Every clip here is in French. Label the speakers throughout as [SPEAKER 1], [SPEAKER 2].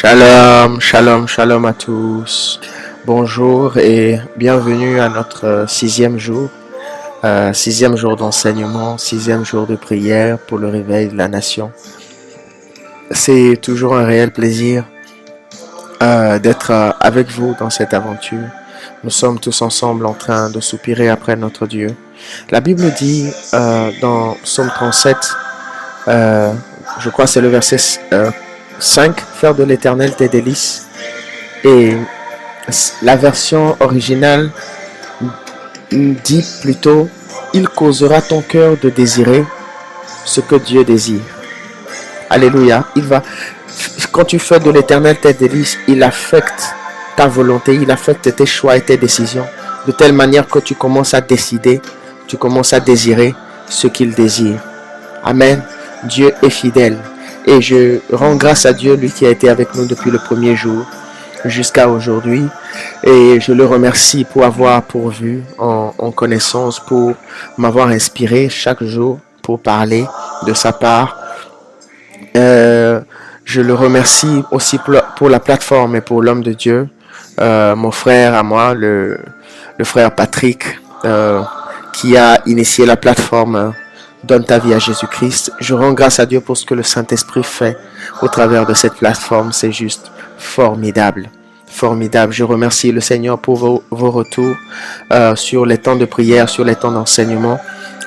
[SPEAKER 1] Shalom, shalom, shalom à tous. Bonjour et bienvenue à notre sixième jour d'enseignement, sixième jour de prière pour le réveil de la nation. C'est toujours un réel plaisir d'être avec vous dans cette aventure. Nous sommes tous ensemble en train de soupirer après notre Dieu. La Bible dit dans Psaume 37, je crois que c'est le verset 5, faire de l'Éternel tes délices. Et la version originale dit plutôt, il causera ton cœur de désirer ce que Dieu désire. Alléluia. Quand tu fais de l'Éternel tes délices, il affecte ta volonté, il affecte tes choix et tes décisions, de telle manière que tu commences à décider, tu commences à désirer ce qu'il désire. Amen. Dieu est fidèle. Et je rends grâce à Dieu, lui qui a été avec nous depuis le premier jour jusqu'à aujourd'hui. Et je le remercie pour avoir pourvu en connaissance, pour m'avoir inspiré chaque jour pour parler de sa part. Je le remercie aussi pour la plateforme et pour l'homme de Dieu, mon frère à moi, le frère Patrick, qui a initié la plateforme Donne ta vie à Jésus-Christ. Je rends grâce à Dieu pour ce que le Saint-Esprit fait au travers de cette plateforme. C'est juste formidable. Formidable. Je remercie le Seigneur pour vos retours sur les temps de prière, sur les temps d'enseignement.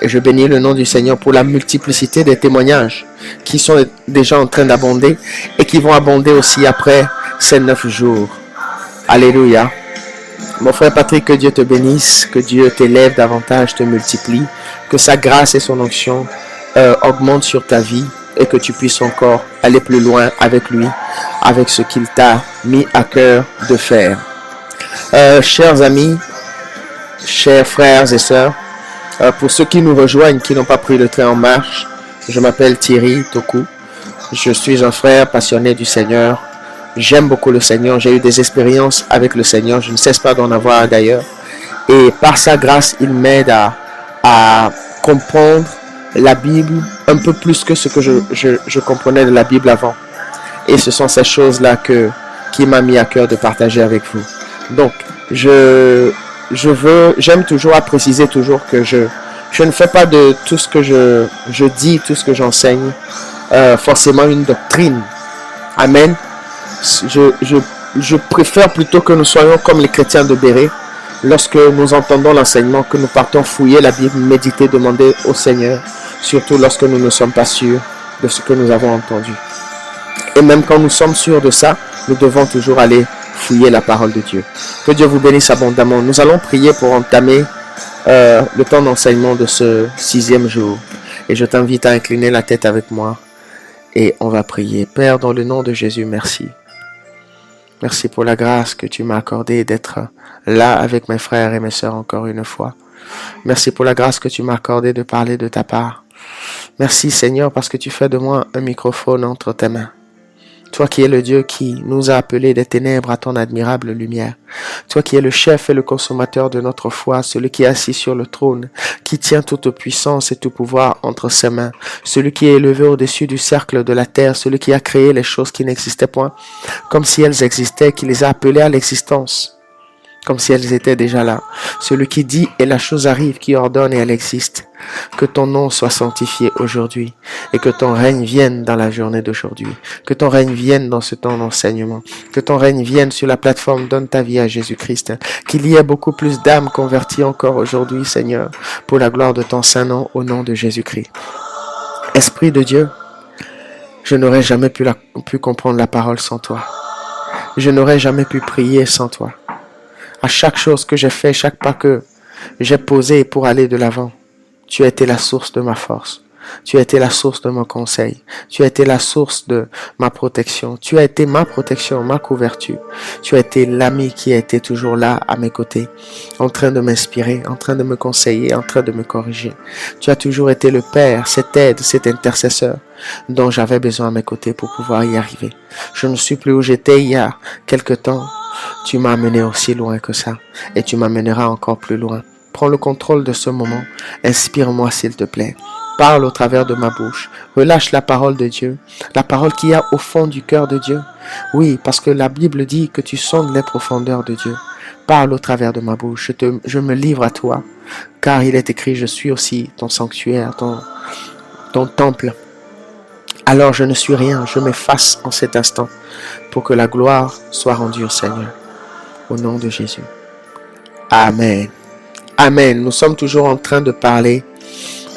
[SPEAKER 1] Et je bénis le nom du Seigneur pour la multiplicité des témoignages qui sont déjà en train d'abonder et qui vont abonder aussi après ces 9 jours. Alléluia. Mon frère Patrick, que Dieu te bénisse, que Dieu t'élève davantage, te multiplie, que sa grâce et son onction augmentent sur ta vie et que tu puisses encore aller plus loin avec lui, avec ce qu'il t'a mis à cœur de faire. Chers amis, chers frères et sœurs, pour ceux qui nous rejoignent, qui n'ont pas pris le train en marche, je m'appelle Thierry Toku. Je suis un frère passionné du Seigneur. J'aime beaucoup le Seigneur. J'ai eu des expériences avec le Seigneur. Je ne cesse pas d'en avoir d'ailleurs. Et par sa grâce, il m'aide à comprendre la Bible un peu plus que ce que je comprenais de la Bible avant. Et ce sont ces choses-là qui m'a mis à cœur de partager avec vous. Donc, j'aime toujours à préciser toujours que je ne fais pas de tout ce que je dis, tout ce que j'enseigne, forcément une doctrine. Amen. Je préfère plutôt que nous soyons comme les chrétiens de Béret, lorsque nous entendons l'enseignement, que nous partons fouiller la Bible, méditer, demander au Seigneur, surtout lorsque nous ne sommes pas sûrs de ce que nous avons entendu. Et même quand nous sommes sûrs de ça, nous devons toujours aller fouiller la parole de Dieu. Que Dieu vous bénisse abondamment. Nous allons prier pour entamer le temps d'enseignement de ce 6e jour. Et je t'invite à incliner la tête avec moi et on va prier. Père, dans le nom de Jésus, merci. Merci pour la grâce que tu m'as accordée d'être là avec mes frères et mes sœurs encore une fois. Merci pour la grâce que tu m'as accordée de parler de ta part. Merci Seigneur parce que tu fais de moi un microphone entre tes mains. Toi qui es le Dieu qui nous a appelés des ténèbres à ton admirable lumière. Toi qui es le chef et le consommateur de notre foi, celui qui est assis sur le trône, qui tient toute puissance et tout pouvoir entre ses mains, celui qui est élevé au-dessus du cercle de la terre, celui qui a créé les choses qui n'existaient point, comme si elles existaient, qui les a appelées à l'existence, comme si elles étaient déjà là. Celui qui dit et la chose arrive, qui ordonne et elle existe. Que ton nom soit sanctifié aujourd'hui et que ton règne vienne dans la journée d'aujourd'hui. Que ton règne vienne dans ce temps d'enseignement. Que ton règne vienne sur la plateforme Donne ta vie à Jésus-Christ. Qu'il y ait beaucoup plus d'âmes converties encore aujourd'hui, Seigneur, pour la gloire de ton saint nom, au nom de Jésus-Christ. Esprit de Dieu, je n'aurais jamais pu comprendre la parole sans toi. Je n'aurais jamais pu prier sans toi. À chaque chose que j'ai fait, chaque pas que j'ai posé pour aller de l'avant, tu as été la source de ma force. Tu as été la source de mon conseil. Tu as été la source de ma protection. Tu as été ma protection, ma couverture. Tu as été l'ami qui a été toujours là à mes côtés, en train de m'inspirer, en train de me conseiller, en train de me corriger. Tu as toujours été le Père, cette aide, cet intercesseur dont j'avais besoin à mes côtés pour pouvoir y arriver. Je ne suis plus où j'étais il y a quelque temps. Tu m'as amené aussi loin que ça et tu m'amèneras encore plus loin. Prends le contrôle de ce moment. Inspire-moi s'il te plaît. Parle au travers de ma bouche. Relâche la parole de Dieu. La parole qu'il y a au fond du cœur de Dieu. Oui, parce que la Bible dit que tu sondes les profondeurs de Dieu. Parle au travers de ma bouche. Je me livre à toi. Car il est écrit, je suis aussi ton sanctuaire, ton temple. Alors je ne suis rien. Je m'efface en cet instant pour que la gloire soit rendue au Seigneur. Au nom de Jésus. Amen. Amen. Nous sommes toujours en train de parler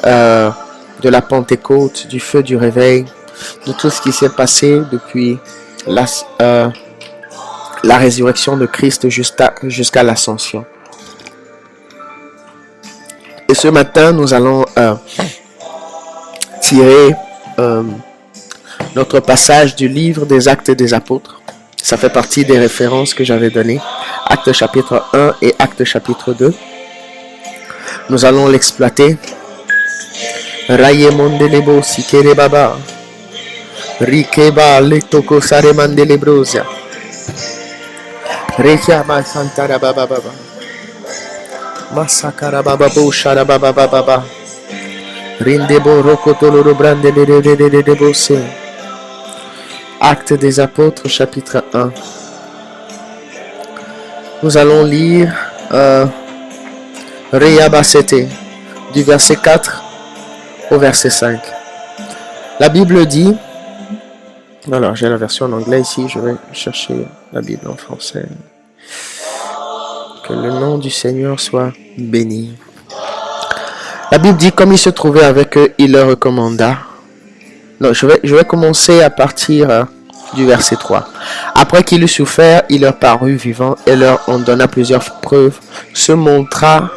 [SPEAKER 1] de la Pentecôte, du feu du réveil, de tout ce qui s'est passé depuis la résurrection de Christ jusqu'à l'ascension. Et ce matin, nous allons tirer notre passage du livre des Actes des Apôtres. Ça fait partie des références que j'avais données. Actes chapitre 1 et Actes chapitre 2. Nous allons l'exploiter. Raye mondelebo sikere baba. Rikeba letoko sare mandelebrosia. Rekiama santara baba baba. Masakara baba bo shara baba baba. Rindebo rokotolo brandelebo se. Actes des Apôtres chapitre 1. Nous allons lire Réabassété du verset 4 au verset 5. La Bible dit, alors j'ai la version en anglais ici, je vais chercher la Bible en français. Que le nom du Seigneur soit béni. La Bible dit, comme il se trouvait avec eux, il leur recommanda. Non, je vais commencer à partir du verset 3. Après qu'il eut souffert, il leur parut vivant et leur en donna plusieurs preuves, se montrant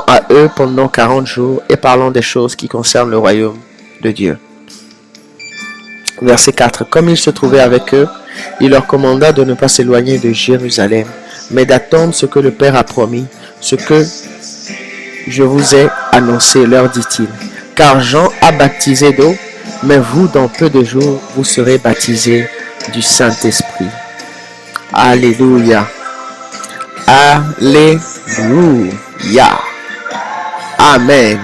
[SPEAKER 1] à eux pendant 40 jours et parlant des choses qui concernent le royaume de Dieu. Verset 4. Comme il se trouvait avec eux, il leur commanda de ne pas s'éloigner de Jérusalem, mais d'attendre ce que le Père a promis, ce que je vous ai annoncé, leur dit-il. Car Jean a baptisé d'eau, mais vous, dans peu de jours, vous serez baptisés du Saint-Esprit. Alléluia. Alléluia. Amen.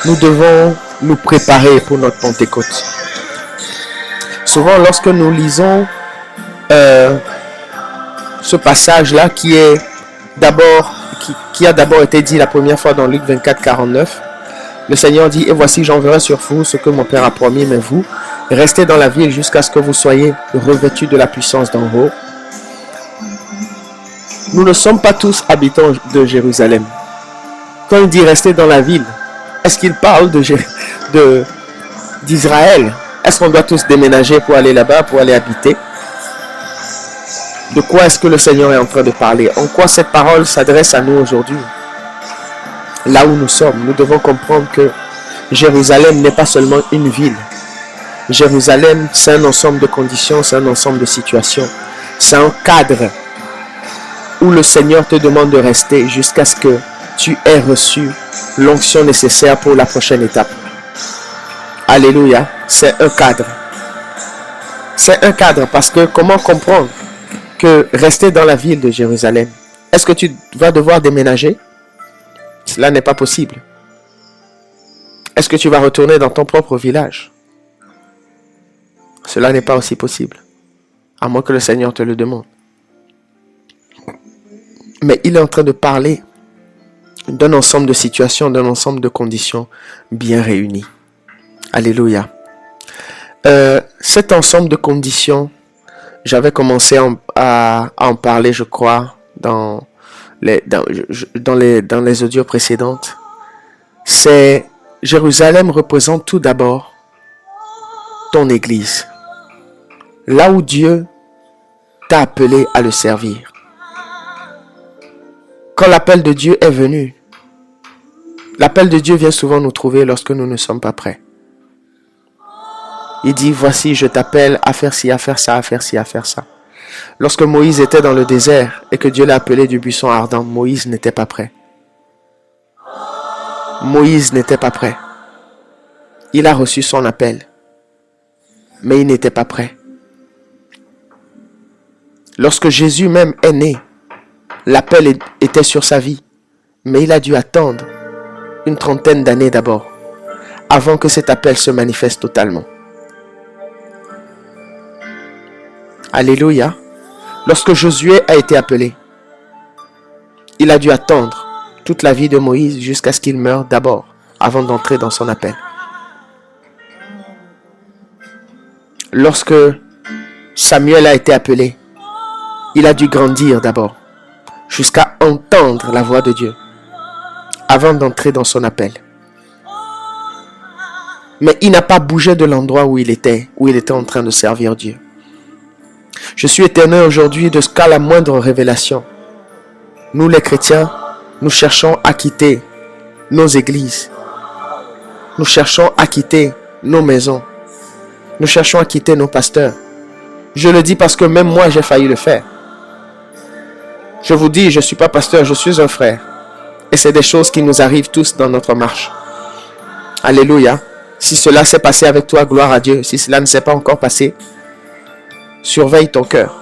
[SPEAKER 1] Nous devons nous préparer pour notre Pentecôte. Souvent, lorsque nous lisons ce passage-là qui a d'abord été dit la première fois dans Luc 24, 49, le Seigneur dit, et voici j'enverrai sur vous ce que mon Père a promis, mais vous, restez dans la ville jusqu'à ce que vous soyez revêtus de la puissance d'en haut. Nous ne sommes pas tous habitants de Jérusalem. Quand il dit rester dans la ville, est-ce qu'il parle d'Israël? Est-ce qu'on doit tous déménager pour aller là-bas, pour aller habiter? De quoi est-ce que le Seigneur est en train de parler? En quoi cette parole s'adresse à nous aujourd'hui? Là où nous sommes, nous devons comprendre que Jérusalem n'est pas seulement une ville. Jérusalem, c'est un ensemble de conditions, c'est un ensemble de situations. C'est un cadre où le Seigneur te demande de rester jusqu'à ce que tu aies reçu l'onction nécessaire pour la prochaine étape. Alléluia, c'est un cadre. C'est un cadre parce que comment comprendre que rester dans la ville de Jérusalem, est-ce que tu vas devoir déménager? Cela n'est pas possible. Est-ce que tu vas retourner dans ton propre village? Cela n'est pas aussi possible, à moins que le Seigneur te le demande. Mais il est en train de parler d'un ensemble de situations, d'un ensemble de conditions bien réunies. Alléluia. Cet ensemble de conditions, j'avais commencé à en parler, je crois, dans les audios précédentes. C'est Jérusalem représente tout d'abord ton église. Là où Dieu t'a appelé à le servir. Quand l'appel de Dieu est venu, l'appel de Dieu vient souvent nous trouver lorsque nous ne sommes pas prêts. Il dit, voici, je t'appelle à faire ci, à faire ça, à faire ci, à faire ça. Lorsque Moïse était dans le désert et que Dieu l'a appelé du buisson ardent, Moïse n'était pas prêt. Moïse n'était pas prêt. Il a reçu son appel, mais il n'était pas prêt. Lorsque Jésus même est né, l'appel était sur sa vie, mais il a dû attendre une trentaine d'années d'abord, avant que cet appel se manifeste totalement. Alléluia. Lorsque Josué a été appelé, il a dû attendre toute la vie de Moïse jusqu'à ce qu'il meure d'abord, avant d'entrer dans son appel. Lorsque Samuel a été appelé, il a dû grandir d'abord, jusqu'à entendre la voix de Dieu, avant d'entrer dans son appel. Mais il n'a pas bougé de l'endroit où il était en train de servir Dieu. Je suis étonné aujourd'hui de ce qu'à la moindre révélation, nous les chrétiens, nous cherchons à quitter nos églises. Nous cherchons à quitter nos maisons. Nous cherchons à quitter nos pasteurs. Je le dis parce que même moi, j'ai failli le faire. Je vous dis, je ne suis pas pasteur, je suis un frère. Et c'est des choses qui nous arrivent tous dans notre marche. Alléluia. Si cela s'est passé avec toi, gloire à Dieu. Si cela ne s'est pas encore passé, surveille ton cœur.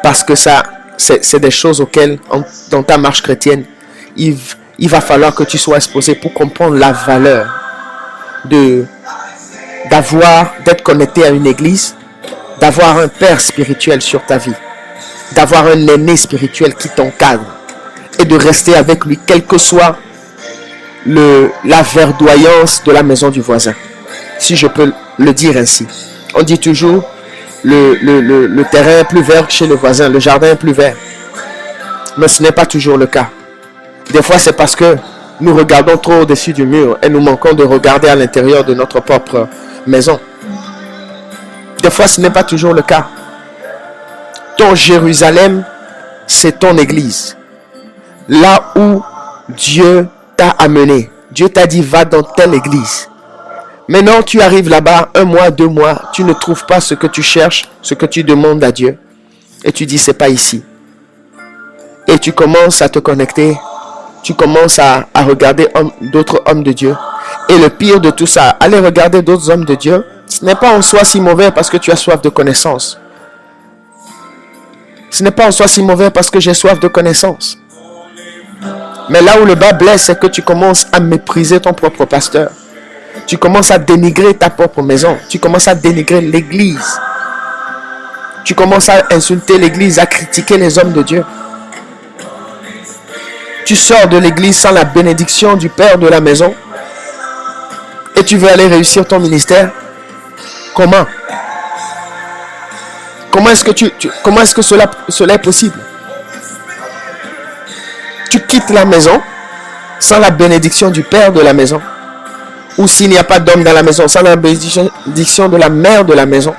[SPEAKER 1] Parce que ça, c'est des choses auxquelles, dans ta marche chrétienne, il va falloir que tu sois exposé pour comprendre la valeur d'être connecté à une église, d'avoir un père spirituel sur ta vie, d'avoir un aîné spirituel qui t'encadre et de rester avec lui, quelle que soit la verdoyance de la maison du voisin, si je peux le dire ainsi. On dit toujours le terrain est plus vert chez le voisin, le jardin est plus vert, mais ce n'est pas toujours le cas. Des fois c'est parce que nous regardons trop au-dessus du mur et nous manquons de regarder à l'intérieur de notre propre maison. Des fois ce n'est pas toujours le cas. Ton Jérusalem, c'est ton église. Là où Dieu t'a amené. Dieu t'a dit, va dans telle église. Maintenant, tu arrives là-bas, 1 mois, 2 mois, tu ne trouves pas ce que tu cherches, ce que tu demandes à Dieu. Et tu dis, c'est pas ici. Et tu commences à te connecter. Tu commences à regarder d'autres hommes de Dieu. Et le pire de tout ça, aller regarder d'autres hommes de Dieu, ce n'est pas en soi si mauvais parce que tu as soif de connaissance. Ce n'est pas en soi si mauvais parce que j'ai soif de connaissance. Mais là où le bas blesse, c'est que tu commences à mépriser ton propre pasteur. Tu commences à dénigrer ta propre maison. Tu commences à dénigrer l'église. Tu commences à insulter l'église, à critiquer les hommes de Dieu. Tu sors de l'église sans la bénédiction du père de la maison. Et tu veux aller réussir ton ministère. Comment? Comment est-ce que cela est possible? Tu quittes la maison sans la bénédiction du père de la maison. Ou s'il n'y a pas d'homme dans la maison, sans la bénédiction de la mère de la maison.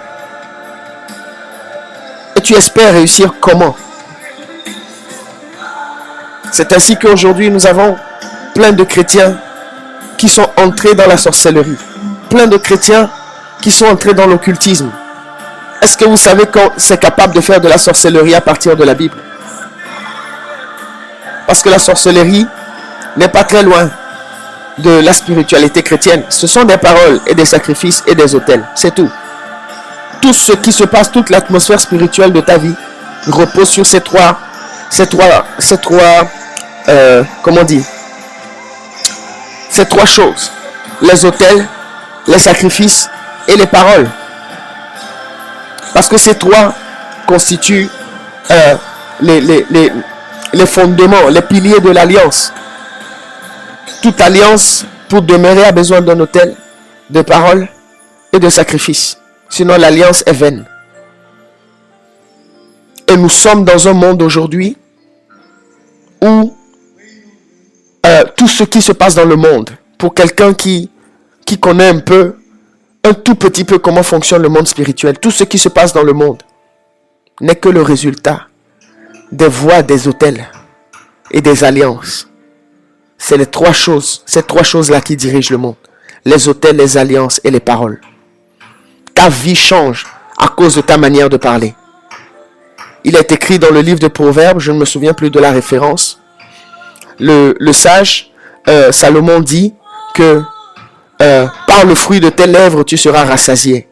[SPEAKER 1] Et tu espères réussir comment? C'est ainsi qu'aujourd'hui nous avons plein de chrétiens qui sont entrés dans la sorcellerie. Plein de chrétiens qui sont entrés dans l'occultisme. Est-ce que vous savez qu'on c'est capable de faire de la sorcellerie à partir de la Bible? Parce que la sorcellerie n'est pas très loin de la spiritualité chrétienne. Ce sont des paroles et des sacrifices et des autels. C'est tout. Tout ce qui se passe, toute l'atmosphère spirituelle de ta vie repose sur ces trois choses. Les autels, les sacrifices et les paroles. Parce que ces trois constituent les fondements, les piliers de l'alliance. Toute alliance pour demeurer a besoin d'un autel, de paroles et de sacrifices. Sinon l'alliance est vaine. Et nous sommes dans un monde aujourd'hui où tout ce qui se passe dans le monde, pour quelqu'un qui connaît un tout petit peu comment fonctionne le monde spirituel, tout ce qui se passe dans le monde n'est que le résultat des voies des autels et des alliances. C'est ces trois choses-là qui dirigent le monde. Les autels, les alliances et les paroles. Ta vie change à cause de ta manière de parler. Il est écrit dans le livre de Proverbes, je ne me souviens plus de la référence. Le sage, Salomon dit que par le fruit de tes lèvres, tu seras rassasié.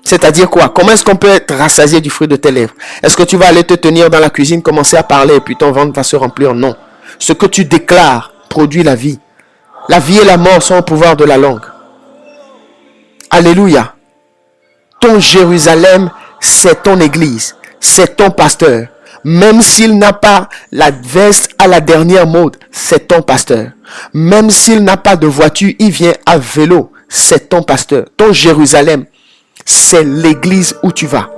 [SPEAKER 1] C'est-à-dire quoi? Comment est-ce qu'on peut être rassasié du fruit de tes lèvres? Est-ce que tu vas aller te tenir dans la cuisine, commencer à parler et puis ton ventre va se remplir? Non. Ce que tu déclares produit la vie. La vie et la mort sont au pouvoir de la langue. Alléluia. Ton Jérusalem, c'est ton église. C'est ton pasteur. Même s'il n'a pas la veste à la dernière mode, c'est ton pasteur. Même s'il n'a pas de voiture, il vient à vélo, c'est ton pasteur. Ton Jérusalem, c'est l'église où tu vas.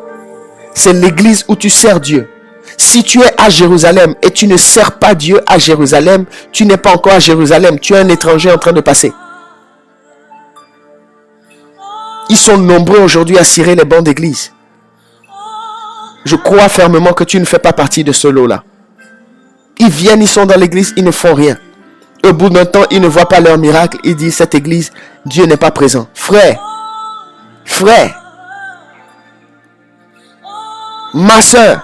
[SPEAKER 1] C'est l'église où tu sers Dieu. Si tu es à Jérusalem et tu ne sers pas Dieu à Jérusalem, tu n'es pas encore à Jérusalem. Tu es un étranger en train de passer. Ils sont nombreux aujourd'hui à cirer les bancs d'église. Je crois fermement que tu ne fais pas partie de ce lot-là. Ils viennent, ils sont dans l'église, ils ne font rien. Au bout d'un temps, ils ne voient pas leur miracle. Ils disent, cette église, Dieu n'est pas présent. Frère, ma soeur,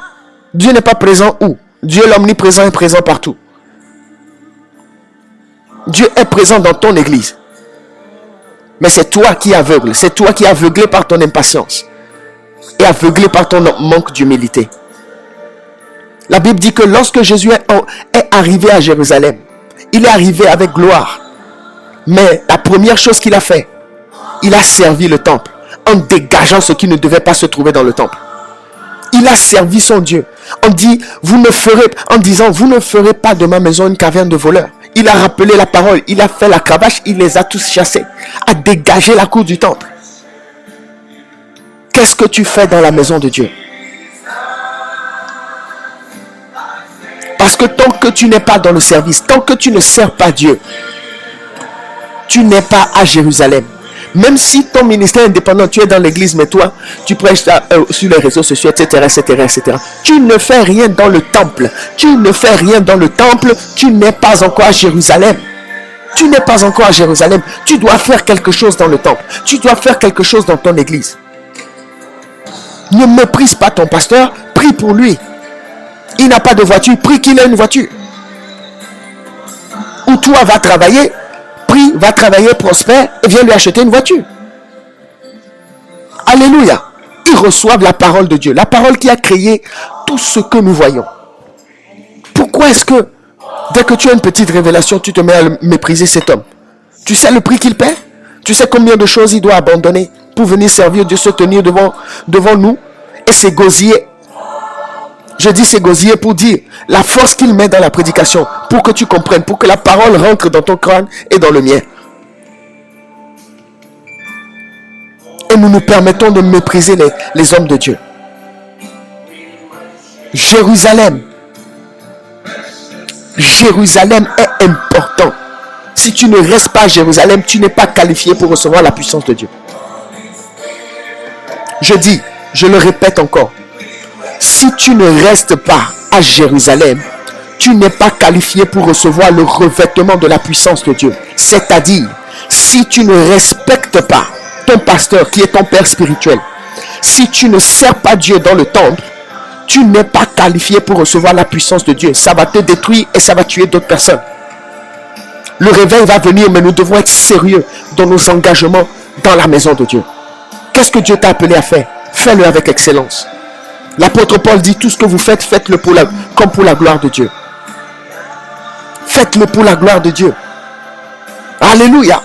[SPEAKER 1] Dieu n'est pas présent où? Dieu l'omniprésent est présent partout. Dieu est présent dans ton église. Mais c'est toi qui es aveugle. C'est toi qui es aveuglé par ton impatience. Et aveuglé par ton manque d'humilité. La Bible dit que lorsque Jésus est arrivé à Jérusalem, il est arrivé avec gloire. Mais la première chose qu'il a fait, il a servi le temple en dégageant ce qui ne devait pas se trouver dans le temple. Il a servi son Dieu. En disant, vous ne ferez pas de ma maison une caverne de voleurs. Il a rappelé la parole, il a fait la cravache, il les a tous chassés, a dégagé la cour du temple. Qu'est-ce que tu fais dans la maison de Dieu? Parce que tant que tu n'es pas dans le service, tant que tu ne sers pas Dieu, tu n'es pas à Jérusalem. Même si ton ministère est indépendant, tu es dans l'église, mais toi, tu prêches sur les réseaux sociaux, etc., etc., etc. Tu ne fais rien dans le temple. Tu ne fais rien dans le temple. Tu n'es pas encore à Jérusalem. Tu n'es pas encore à Jérusalem. Tu dois faire quelque chose dans le temple. Tu dois faire quelque chose dans ton église. Ne méprise pas ton pasteur. Prie pour lui. Il n'a pas de voiture. Prie qu'il ait une voiture. Ou toi, va travailler. Prie, va travailler, prospère et viens lui acheter une voiture. Alléluia. Ils reçoivent la parole de Dieu. La parole qui a créé tout ce que nous voyons. Pourquoi est-ce que dès que tu as une petite révélation, tu te mets à mépriser cet homme? Tu sais le prix qu'il paie? Tu sais combien de choses il doit abandonner pour venir servir Dieu, se tenir devant nous et s'égosiller. Je dis s'égosiller pour dire la force qu'il met dans la prédication, pour que tu comprennes, pour que la parole rentre dans ton crâne et dans le mien. Et nous nous permettons de mépriser les hommes de Dieu. Jérusalem est important. Si tu ne restes pas à Jérusalem, tu n'es pas qualifié pour recevoir la puissance de Dieu. Je le répète encore. Si tu ne restes pas à Jérusalem, tu n'es pas qualifié pour recevoir le revêtement de la puissance de Dieu. C'est-à-dire, si tu ne respectes pas ton pasteur qui est ton père spirituel, si tu ne sers pas Dieu dans le temple, tu n'es pas qualifié pour recevoir la puissance de Dieu. Ça va te détruire et ça va tuer d'autres personnes. Le réveil va venir, mais nous devons être sérieux dans nos engagements dans la maison de Dieu. Qu'est-ce que Dieu t'a appelé à faire? Fais-le avec excellence. L'apôtre Paul dit, tout ce que vous faites, faites-le comme pour la gloire de Dieu. Faites-le pour la gloire de Dieu. Alléluia.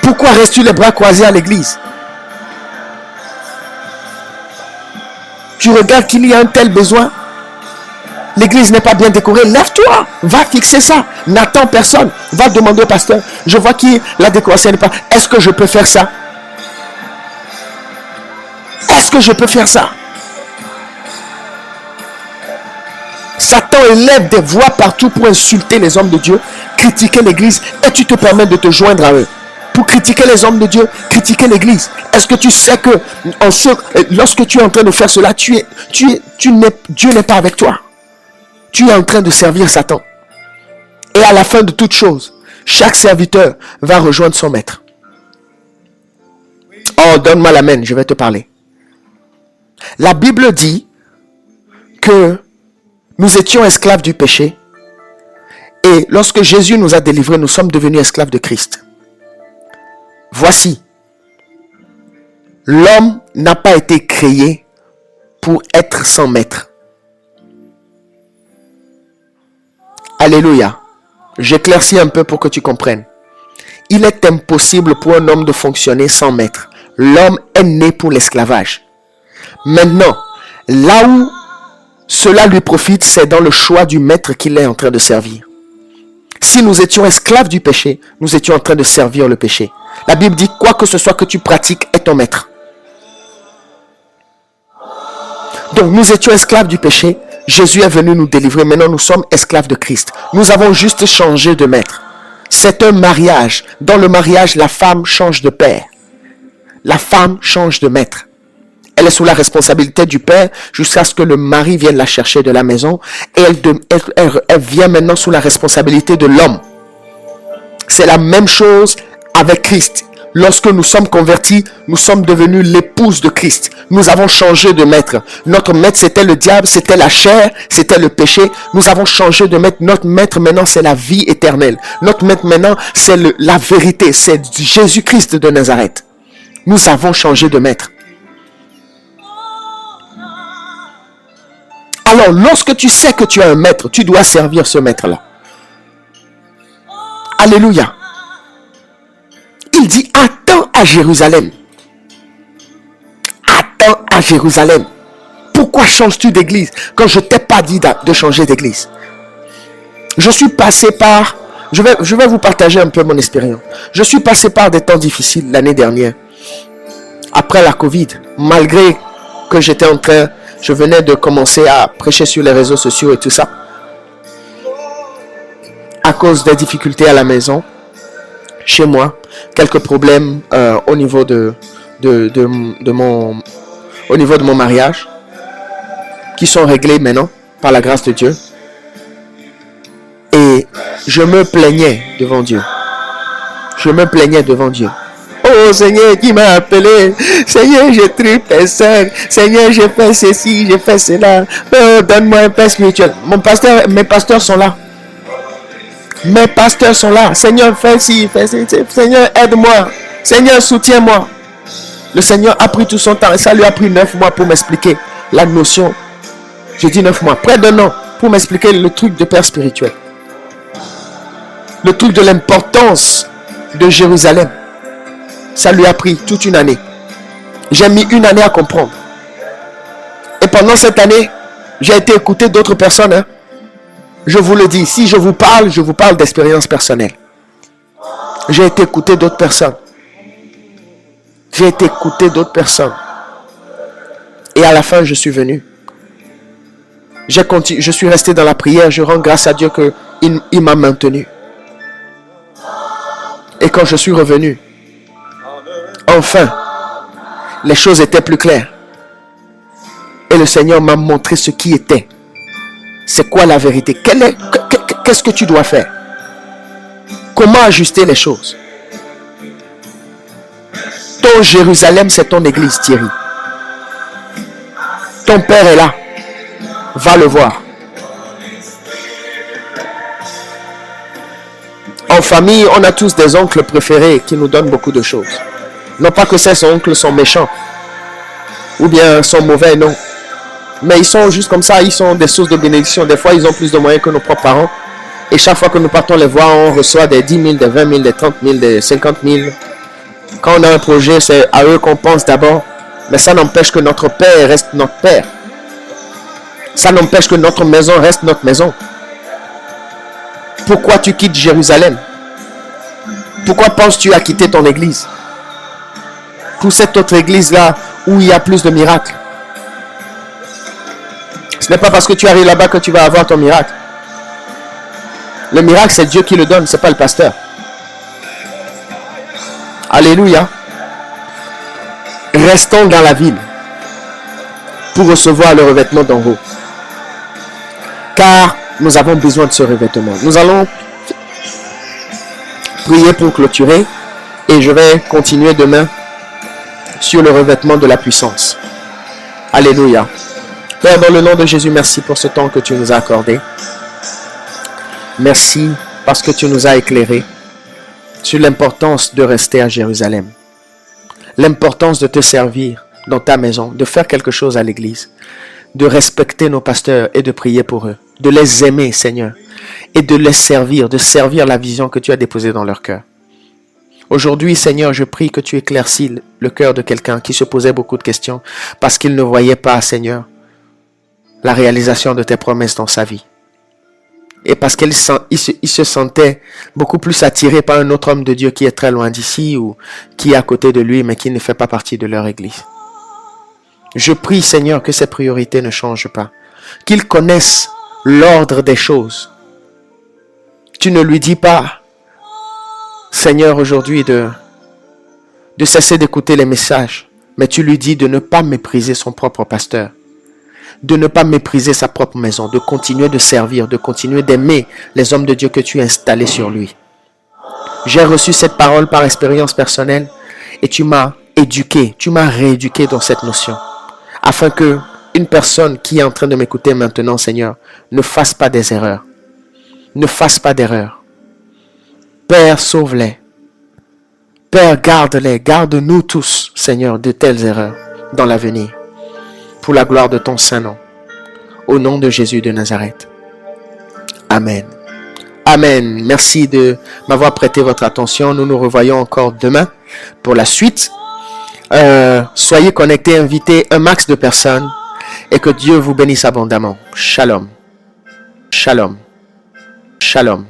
[SPEAKER 1] Pourquoi restes-tu les bras croisés à l'église? Tu regardes qu'il y a un tel besoin. L'église n'est pas bien décorée. Lève-toi. Va fixer ça. N'attends personne. Va demander au pasteur. Je vois que la décoration n'est pas. Est-ce que je peux faire ça? Est-ce que je peux faire ça? Satan élève des voix partout pour insulter les hommes de Dieu, critiquer l'église, et tu te permets de te joindre à eux. Pour critiquer les hommes de Dieu, critiquer l'église. Est-ce que tu sais que lorsque tu es en train de faire cela, Dieu n'est pas avec toi. Tu es en train de servir Satan. Et à la fin de toute chose, chaque serviteur va rejoindre son maître. Oh, donne-moi l'amen, je vais te parler. La Bible dit que nous étions esclaves du péché et lorsque Jésus nous a délivrés, nous sommes devenus esclaves de Christ. Voici, l'homme n'a pas été créé pour être sans maître. Alléluia. J'éclaircis un peu pour que tu comprennes. Il est impossible pour un homme de fonctionner sans maître. L'homme est né pour l'esclavage. Maintenant, là où cela lui profite, c'est dans le choix du maître qu'il est en train de servir. Si nous étions esclaves du péché, nous étions en train de servir le péché. La Bible dit, quoi que ce soit que tu pratiques est ton maître. Donc nous étions esclaves du péché. Jésus est venu nous délivrer. Maintenant nous sommes esclaves de Christ. Nous avons juste changé de maître. C'est un mariage. Dans le mariage, la femme change de père. La femme change de maître. Elle est sous la responsabilité du père jusqu'à ce que le mari vienne la chercher de la maison. Et elle vient maintenant sous la responsabilité de l'homme. C'est la même chose avec Christ. Lorsque nous sommes convertis, nous sommes devenus l'épouse de Christ. Nous avons changé de maître. Notre maître, c'était le diable, c'était la chair, c'était le péché. Nous avons changé de maître. Notre maître maintenant, c'est la vie éternelle. Notre maître maintenant, c'est la vérité. C'est Jésus-Christ de Nazareth. Nous avons changé de maître. Alors, lorsque tu sais que tu as un maître, tu dois servir ce maître-là. Alléluia. Il dit, attends à Jérusalem. Attends à Jérusalem. Pourquoi changes-tu d'église quand je ne t'ai pas dit de changer d'église? Je suis passé par... Je vais vous partager un peu mon expérience. Je suis passé par des temps difficiles l'année dernière. Après la Covid, malgré que je venais de commencer à prêcher sur les réseaux sociaux et tout ça. À cause des difficultés à la maison, chez moi, quelques problèmes au niveau de mon mariage qui sont réglés maintenant par la grâce de Dieu. Et je me plaignais devant Dieu. Je me plaignais devant Dieu. Oh Seigneur, qui m'a appelé? Seigneur, j'ai tru personne. Seigneur, j'ai fait ceci, j'ai fait cela. Oh, donne-moi un père spirituel. Mes pasteurs sont là. Mes pasteurs sont là. Seigneur, fais ci, fais ci. Seigneur, aide-moi. Seigneur, soutiens-moi. Le Seigneur a pris tout son temps. Et ça lui a pris 9 mois pour m'expliquer la notion. J'ai dit 9 mois. Près d'un an pour m'expliquer le truc de père spirituel. Le truc de l'importance de Jérusalem. Ça lui a pris toute une année. J'ai mis une année à comprendre. Et pendant cette année, j'ai été écouter d'autres personnes. Hein. Je vous le dis, si je vous parle d'expérience personnelle. J'ai été écouter d'autres personnes. J'ai été écouter d'autres personnes. Et à la fin, je suis venu. Je suis resté dans la prière. Je rends grâce à Dieu qu'il m'a maintenu. Et quand je suis revenu, enfin, les choses étaient plus claires. Et le Seigneur m'a montré ce qui était. C'est quoi la vérité? Qu'est-ce que tu dois faire? Comment ajuster les choses? Ton Jérusalem, c'est ton église, Thierry. Ton père est là. Va le voir. En famille, on a tous des oncles préférés qui nous donnent beaucoup de choses. Non pas que ces oncles sont méchants ou bien sont mauvais, non. Mais ils sont juste comme ça, ils sont des sources de bénédiction. Des fois, ils ont plus de moyens que nos propres parents. Et chaque fois que nous partons les voir, on reçoit des 10 000, des 20 000, des 30 000, des 50 000. Quand on a un projet, c'est à eux qu'on pense d'abord. Mais ça n'empêche que notre père reste notre père. Ça n'empêche que notre maison reste notre maison. Pourquoi tu quittes Jérusalem? Pourquoi penses-tu à quitter ton église? Pour cette autre église-là où il y a plus de miracles. Ce n'est pas parce que tu arrives là-bas que tu vas avoir ton miracle. Le miracle, c'est Dieu qui le donne, ce n'est pas le pasteur. Alléluia. Restons dans la ville pour recevoir le revêtement d'en haut. Car nous avons besoin de ce revêtement. Nous allons prier pour clôturer et je vais continuer demain sur le revêtement de la puissance. Alléluia. Père, dans le nom de Jésus, merci pour ce temps que tu nous as accordé. Merci parce que tu nous as éclairés sur l'importance de rester à Jérusalem. L'importance de te servir dans ta maison, de faire quelque chose à l'église, de respecter nos pasteurs et de prier pour eux, de les aimer, Seigneur, et de les servir, de servir la vision que tu as déposée dans leur cœur. Aujourd'hui, Seigneur, je prie que tu éclaircis le cœur de quelqu'un qui se posait beaucoup de questions parce qu'il ne voyait pas, Seigneur, la réalisation de tes promesses dans sa vie. Et parce qu'il se sentait beaucoup plus attiré par un autre homme de Dieu qui est très loin d'ici ou qui est à côté de lui mais qui ne fait pas partie de leur église. Je prie, Seigneur, que ses priorités ne changent pas, qu'il connaisse l'ordre des choses. Tu ne lui dis pas, Seigneur, aujourd'hui de cesser d'écouter les messages, mais tu lui dis de ne pas mépriser son propre pasteur, de ne pas mépriser sa propre maison, de continuer de servir, de continuer d'aimer les hommes de Dieu que tu as installés sur lui. J'ai reçu cette parole par expérience personnelle et tu m'as éduqué, tu m'as rééduqué dans cette notion, afin que une personne qui est en train de m'écouter maintenant, Seigneur, ne fasse pas des erreurs, ne fasse pas d'erreurs. Père, sauve-les. Père, garde-les, garde-nous tous, Seigneur, de telles erreurs dans l'avenir, pour la gloire de ton saint nom, au nom de Jésus de Nazareth. Amen. Amen. Merci de m'avoir prêté votre attention. Nous nous revoyons encore demain pour la suite. Soyez connectés, invitez un max de personnes et que Dieu vous bénisse abondamment. Shalom. Shalom. Shalom.